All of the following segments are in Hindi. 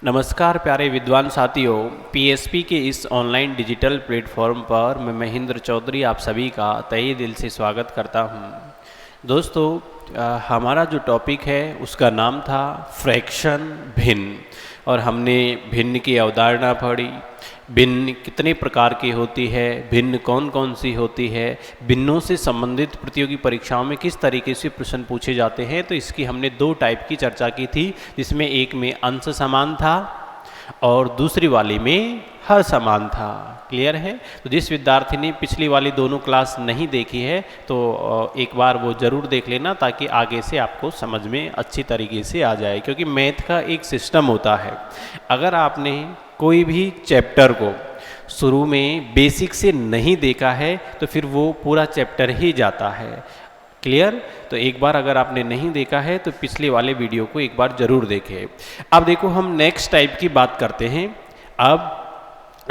नमस्कार प्यारे विद्वान साथियों, पीएसपी के इस ऑनलाइन डिजिटल प्लेटफॉर्म पर मैं महेंद्र चौधरी आप सभी का तहे दिल से स्वागत करता हूं। दोस्तों, हमारा जो टॉपिक है उसका नाम था फ्रैक्शन भिन्न, और हमने भिन्न की अवधारणा पढ़ी। भिन्न कितने प्रकार की होती है, भिन्न कौन कौन सी होती है, भिन्नों से संबंधित प्रतियोगी परीक्षाओं में किस तरीके से प्रश्न पूछे जाते हैं। तो इसकी हमने दो टाइप की चर्चा की थी, जिसमें एक में अंश समान था और दूसरी वाली में हर समान था। क्लियर है? तो जिस विद्यार्थी ने पिछली वाली दोनों क्लास नहीं देखी है तो एक बार वो ज़रूर देख लेना, ताकि आगे से आपको समझ में अच्छी तरीके से आ जाए। क्योंकि मैथ का एक सिस्टम होता है, अगर आपने कोई भी चैप्टर को शुरू में बेसिक से नहीं देखा है तो फिर वो पूरा चैप्टर ही जाता है। क्लियर? तो एक बार अगर आपने नहीं देखा है तो पिछले वाले वीडियो को एक बार ज़रूर देखें। अब देखो, हम नेक्स्ट टाइप की बात करते हैं। अब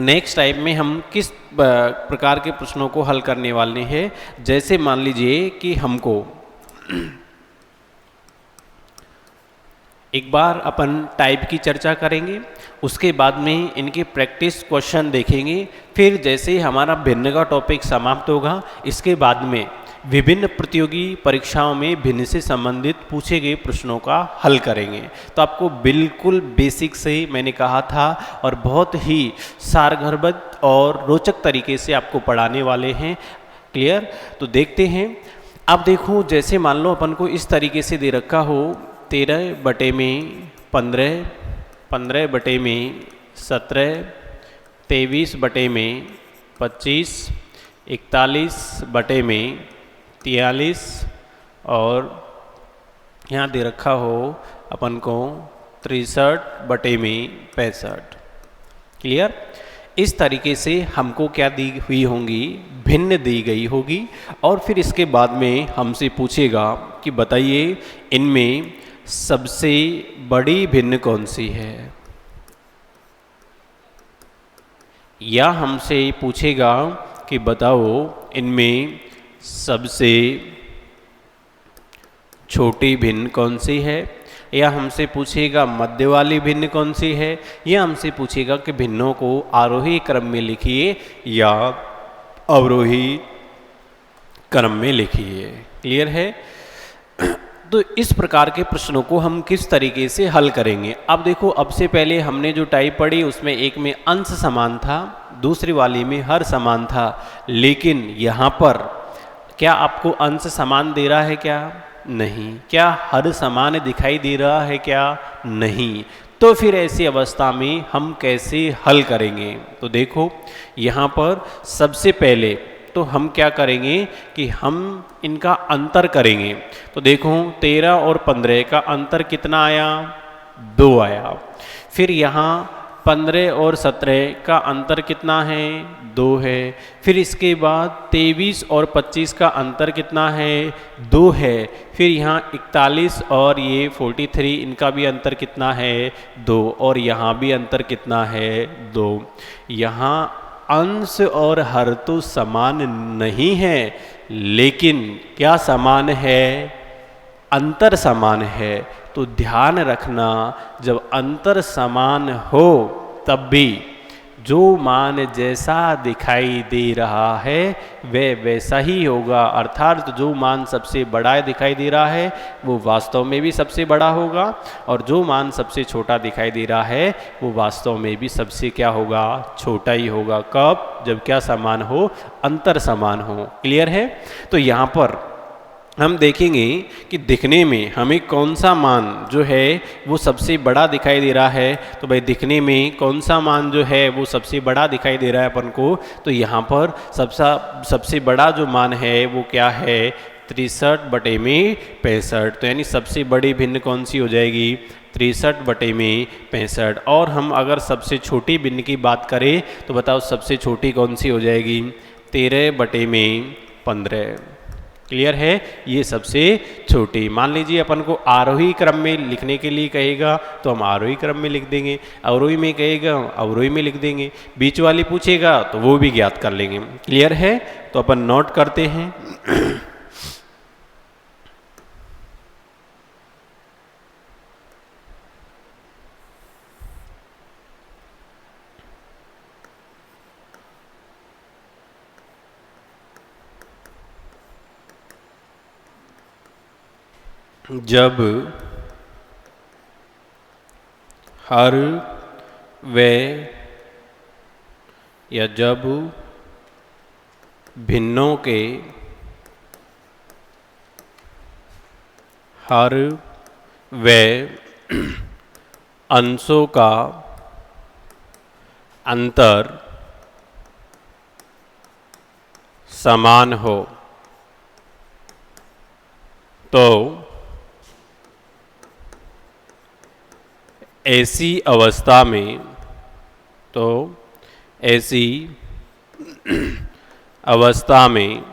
नेक्स्ट टाइप में हम किस प्रकार के प्रश्नों को हल करने वाले हैं। जैसे मान लीजिए कि हमको एक बार अपन टाइप की चर्चा करेंगे, उसके बाद में इनके प्रैक्टिस क्वेश्चन देखेंगे। फिर जैसे ही हमारा भिन्न का टॉपिक समाप्त होगा, इसके बाद में विभिन्न प्रतियोगी परीक्षाओं में भिन्न से संबंधित पूछे गए प्रश्नों का हल करेंगे। तो आपको बिल्कुल बेसिक से मैंने कहा था, और बहुत ही सारगर्भित और रोचक तरीके से आपको पढ़ाने वाले हैं। क्लियर? तो देखते हैं। अब देखो, जैसे मान लो अपन को इस तरीके से दे रखा हो 13 बटे में 15, 15 बटे में 17, 23 बटे में 25, 41 बटे में 43, और यहाँ दे रखा हो अपन को 63 बटे में 65। क्लियर? इस तरीके से हमको क्या दी हुई होंगी, भिन्न दी गई होगी। और फिर इसके बाद में हमसे पूछेगा कि बताइए इनमें सबसे बड़ी भिन्न कौन सी है, या हमसे पूछेगा कि बताओ इनमें सबसे छोटी भिन्न कौन सी है, या हमसे पूछेगा मध्य वाली भिन्न कौन सी है, या हमसे पूछेगा कि भिन्नों को आरोही क्रम में लिखिए या अवरोही क्रम में लिखिए। क्लियर है? तो इस प्रकार के प्रश्नों को हम किस तरीके से हल करेंगे। अब देखो, अब से पहले हमने जो टाइप पढ़ी उसमें एक में अंश समान था, दूसरी वाली में हर समान था। लेकिन यहाँ पर क्या आपको अंश समान दे रहा है? क्या नहीं। क्या हर समान दिखाई दे रहा है? क्या नहीं। तो फिर ऐसी अवस्था में हम कैसे हल करेंगे? तो देखो, यहाँ पर सबसे पहले तो हम क्या करेंगे कि हम इनका अंतर करेंगे। तो देखो, 13 और 15 का अंतर कितना आया? 2 आया। फिर यहाँ 15 और 17 का अंतर कितना है? 2 है। फिर इसके बाद 23 और 25 का अंतर कितना है? 2 है। फिर यहाँ 41 और ये 43, इनका भी अंतर कितना है? 2। और यहाँ भी अंतर कितना है? 2। यहाँ अंश और हर तो समान नहीं है, लेकिन क्या समान है? अंतर समान है। तो ध्यान रखना, जब अंतर समान हो तब भी जो मान जैसा दिखाई दे रहा है वह वैसा ही होगा। अर्थात जो मान सबसे बड़ा दिखाई दे रहा है वो वास्तव में भी सबसे बड़ा होगा, और जो मान सबसे छोटा दिखाई दे रहा है वो वास्तव में भी सबसे क्या होगा? छोटा ही होगा। कब? जब क्या समान हो? अंतर समान हो। क्लियर है? तो यहाँ पर हम देखेंगे कि दिखने में हमें कौन सा मान जो है वो सबसे बड़ा दिखाई दे रहा है। तो भाई दिखने में कौन सा मान जो है वो सबसे बड़ा दिखाई दे रहा है अपन को, तो यहाँ पर सबसे बड़ा जो मान है वो क्या है? 63 बटे में 65। तो यानी सबसे बड़ी भिन्न कौन सी हो जाएगी? 63 बटे में 65। और हम अगर सबसे छोटी भिन्न की बात करें तो बताओ सबसे छोटी कौन सी हो जाएगी? 13 बटे में 15। क्लियर है? ये सबसे छोटी। मान लीजिए अपन को आरोही क्रम में लिखने के लिए कहेगा तो हम आरोही क्रम में लिख देंगे, अवरोही में कहेगा अवरोही में लिख देंगे, बीच वाली पूछेगा तो वो भी ज्ञात कर लेंगे। क्लियर है? तो अपन नोट करते हैं। जब हर व या जब भिन्नों के हर व अंशों का अंतर समान हो तो ऐसी अवस्था में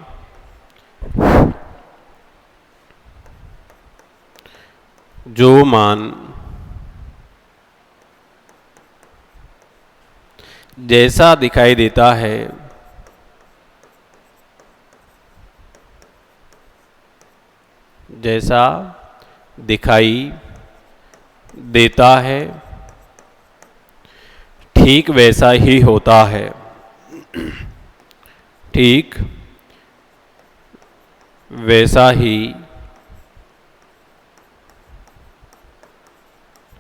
जो मान जैसा दिखाई देता है ठीक वैसा ही होता है। ठीक वैसा ही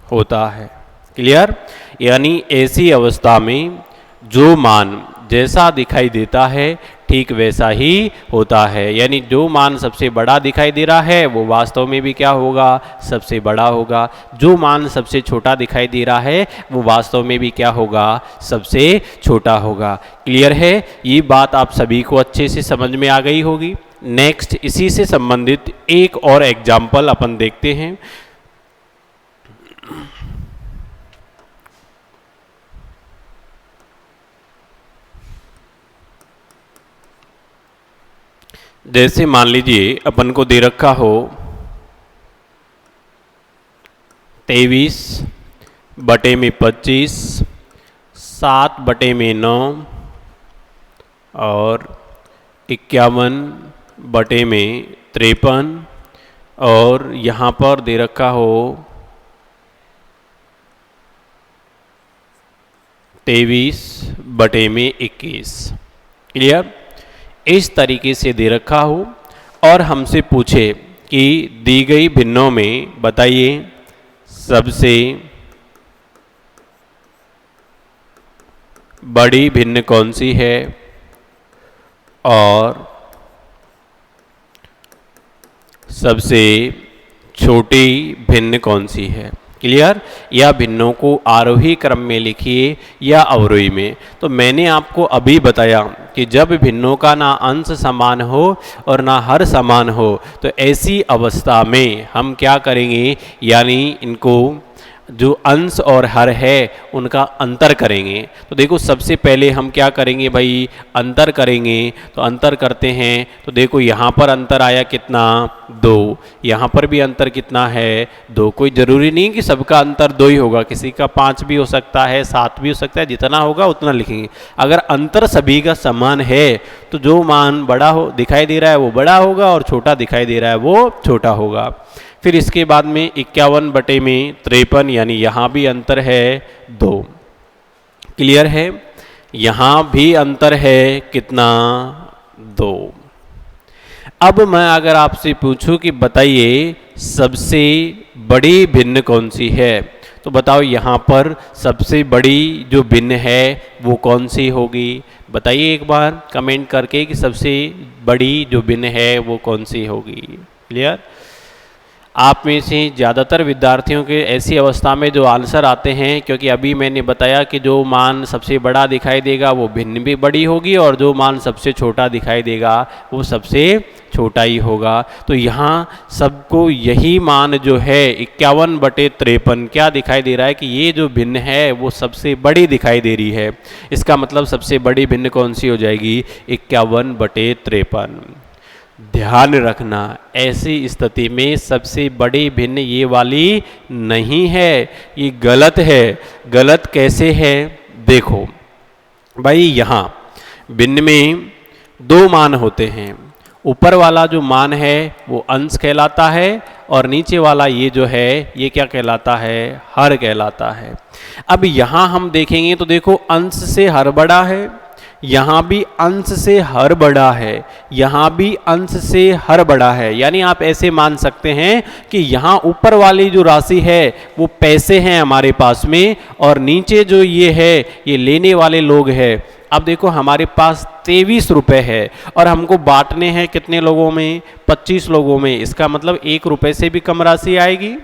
होता है। क्लियर? यानी ऐसी अवस्था में जो मान जैसा दिखाई देता है ठीक वैसा ही होता है। यानी जो मान सबसे बड़ा दिखाई दे रहा है वो वास्तव में भी क्या होगा? सबसे बड़ा होगा। जो मान सबसे छोटा दिखाई दे रहा है वो वास्तव में भी क्या होगा? सबसे छोटा होगा। क्लियर है? ये बात आप सभी को अच्छे से समझ में आ गई होगी। नेक्स्ट इसी से संबंधित एक और एग्जाम्पल अपन देखते हैं। जैसे मान लीजिए अपन को दे रखा हो 23/25, 7/9 और 51/53 और यहाँ पर दे रखा हो 23/21। क्लियर? इस तरीके से दे रखा हो और हमसे पूछे कि दी गई भिन्नों में बताइए सबसे बड़ी भिन्न कौन सी है और सबसे छोटी भिन्न कौन सी है। क्लियर? या भिन्नों को आरोही क्रम में लिखिए या अवरोही में। तो मैंने आपको अभी बताया कि जब भिन्नों का ना अंश समान हो और ना हर समान हो तो ऐसी अवस्था में हम क्या करेंगे? यानी इनको जो अंश और हर है उनका अंतर करेंगे। तो देखो सबसे पहले हम क्या करेंगे भाई? अंतर करेंगे। तो अंतर करते हैं तो देखो यहाँ पर अंतर आया कितना? 2। यहाँ पर भी अंतर कितना है? 2। कोई ज़रूरी नहीं कि सबका अंतर 2 ही होगा, किसी का 5 भी हो सकता है, 7 भी हो सकता है। जितना होगा उतना लिखेंगे। अगर अंतर सभी का समान है तो जो मान बड़ा हो दिखाई दे रहा है वो बड़ा होगा और छोटा दिखाई दे रहा है वो छोटा होगा। फिर इसके बाद में 51/53 यानी यहाँ भी अंतर है 2। क्लियर है? यहाँ भी अंतर है कितना? 2। अब मैं अगर आपसे पूछूं कि बताइए सबसे बड़ी भिन्न कौन सी है, तो बताओ यहाँ पर सबसे बड़ी जो भिन्न है वो कौन सी होगी? बताइए एक बार कमेंट करके कि सबसे बड़ी जो भिन्न है वो कौन सी होगी। क्लियर? आप में से ज़्यादातर विद्यार्थियों के ऐसी अवस्था में जो आंसर आते हैं, क्योंकि अभी मैंने बताया कि जो मान सबसे बड़ा दिखाई देगा वो भिन्न भी बड़ी होगी और जो मान सबसे छोटा दिखाई देगा वो सबसे छोटा ही होगा। तो यहाँ सबको यही मान जो है 51/53 क्या दिखाई दे रहा है कि ये जो भिन्न है वो सबसे बड़ी दिखाई दे रही है। इसका मतलब सबसे बड़ी भिन्न कौन सी हो जाएगी? 51/53। ध्यान रखना ऐसी स्थिति में सबसे बड़ी भिन्न ये वाली नहीं है, ये गलत है। गलत कैसे है? देखो भाई यहाँ भिन्न में 2 मान होते हैं। ऊपर वाला जो मान है वो अंश कहलाता है और नीचे वाला ये जो है ये क्या कहलाता है? हर कहलाता है। अब यहाँ हम देखेंगे तो देखो अंश से हर बड़ा है यहाँ भी अंश से हर बड़ा है, यहाँ भी अंश से हर बड़ा है। यानी आप ऐसे मान सकते हैं कि यहाँ ऊपर वाली जो राशि है वो पैसे हैं हमारे पास में, और नीचे जो ये है ये लेने वाले लोग हैं। अब देखो हमारे पास 23 रुपये है और हमको बांटने हैं कितने लोगों में, 25 लोगों में। इसका मतलब 1 रुपये से भी कम राशि आएगी,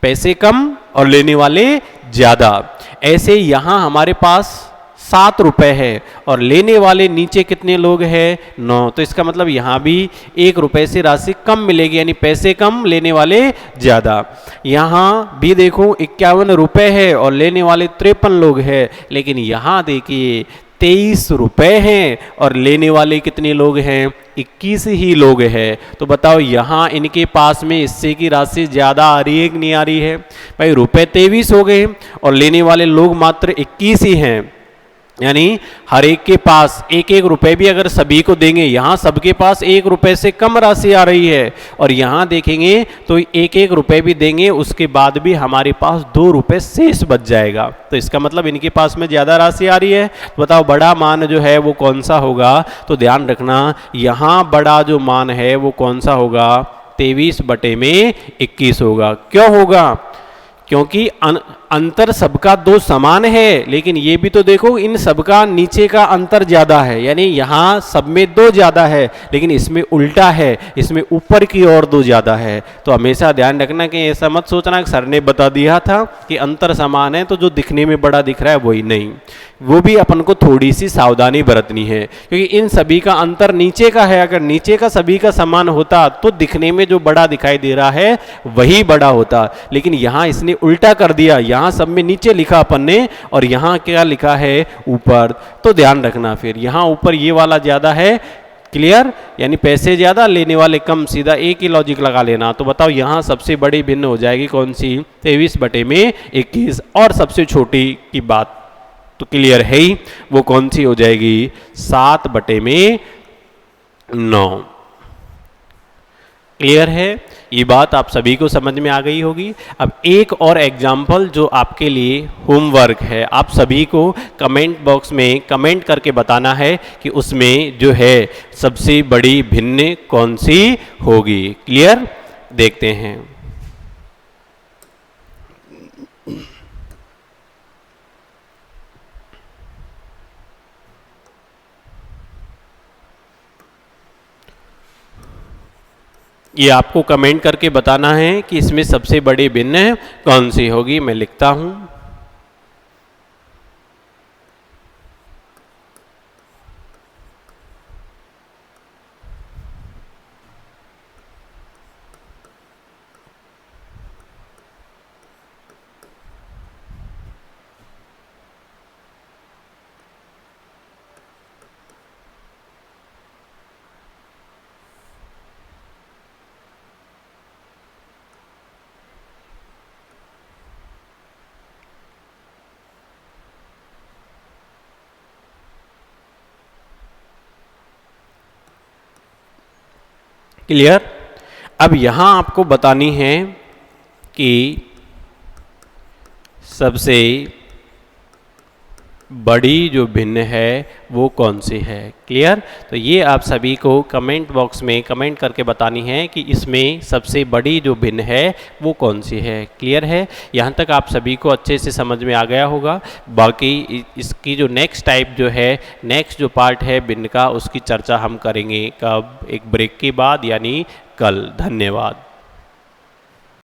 पैसे कम और लेने वाले ज़्यादा। ऐसे यहाँ हमारे पास 7 रुपये है और लेने वाले नीचे कितने लोग हैं, 9। तो इसका मतलब यहाँ भी 1 रुपये से राशि कम मिलेगी, यानी पैसे कम लेने वाले ज़्यादा। यहाँ भी देखो 51 रुपये है और लेने वाले 53 लोग हैं, लेकिन यहाँ देखिए 23 रुपये हैं और लेने वाले कितने लोग हैं, 21 ही लोग हैं। तो बताओ यहाँ इनके पास में इससे की राशि ज़्यादा आ रही है कि नहीं आ रही है? भाई रुपये 23 हो गए और लेने वाले लोग मात्र 21 ही हैं, यानी हर एक के पास 1-1 रुपये भी अगर सभी को देंगे, यहाँ सबके पास 1 रुपये से कम राशि आ रही है। और यहाँ देखेंगे तो 1-1 रुपये भी देंगे, उसके बाद भी हमारे पास 2 रुपये शेष बच जाएगा। तो इसका मतलब इनके पास में ज़्यादा राशि आ रही है। तो बताओ बड़ा मान जो है वो कौन सा होगा? तो ध्यान रखना यहाँ बड़ा जो मान है वो कौन सा होगा? 23/21 होगा। क्यों होगा? क्योंकि अंतर सबका 2 समान है, लेकिन ये भी तो देखो इन सबका नीचे का अंतर ज़्यादा है, यानी यहाँ सब में 2 ज़्यादा है, लेकिन इसमें उल्टा है, इसमें ऊपर की ओर 2 ज़्यादा है। तो हमेशा ध्यान रखना कि ऐसा मत सोचना कि सर ने बता दिया था कि अंतर समान है तो जो दिखने में बड़ा दिख रहा है वही नहीं, वो भी अपन को थोड़ी सी सावधानी बरतनी है, क्योंकि इन सभी का अंतर नीचे का है। अगर नीचे का सभी का समान होता तो दिखने में जो बड़ा दिखाई दे रहा है वही बड़ा होता, लेकिन यहाँ इसने उल्टा कर दिया। यहाँ सब में नीचे लिखा अपन ने और यहाँ क्या लिखा है? ऊपर। तो ध्यान रखना, फिर यहाँ ऊपर ये वाला ज़्यादा है, क्लियर? यानी पैसे ज़्यादा लेने वाले कम, सीधा एक ही लॉजिक लगा लेना। तो बताओ यहाँ सबसे बड़ी भिन्न हो जाएगी कौन सी? 23/21। और सबसे छोटी की बात तो क्लियर है ही, वो कौन सी हो जाएगी? 7/9। क्लियर है? ये बात आप सभी को समझ में आ गई होगी। अब एक और एग्जाम्पल जो आपके लिए होमवर्क है, आप सभी को कमेंट बॉक्स में कमेंट करके बताना है कि उसमें जो है सबसे बड़ी भिन्न कौन सी होगी। क्लियर? देखते हैं। ये आपको कमेंट करके बताना है कि इसमें सबसे बड़ी भिन्न कौन सी होगी। मैं लिखता हूं। क्लियर? अब यहाँ आपको बतानी है कि सबसे बड़ी जो भिन्न है वो कौन सी है। क्लियर? तो ये आप सभी को कमेंट बॉक्स में कमेंट करके बतानी है कि इसमें सबसे बड़ी जो भिन्न है वो कौन सी है। क्लियर है? यहाँ तक आप सभी को अच्छे से समझ में आ गया होगा। बाकी इसकी जो नेक्स्ट टाइप जो है, नेक्स्ट जो पार्ट है भिन्न का, उसकी चर्चा हम करेंगे कब? एक ब्रेक के बाद, यानी कल। धन्यवाद।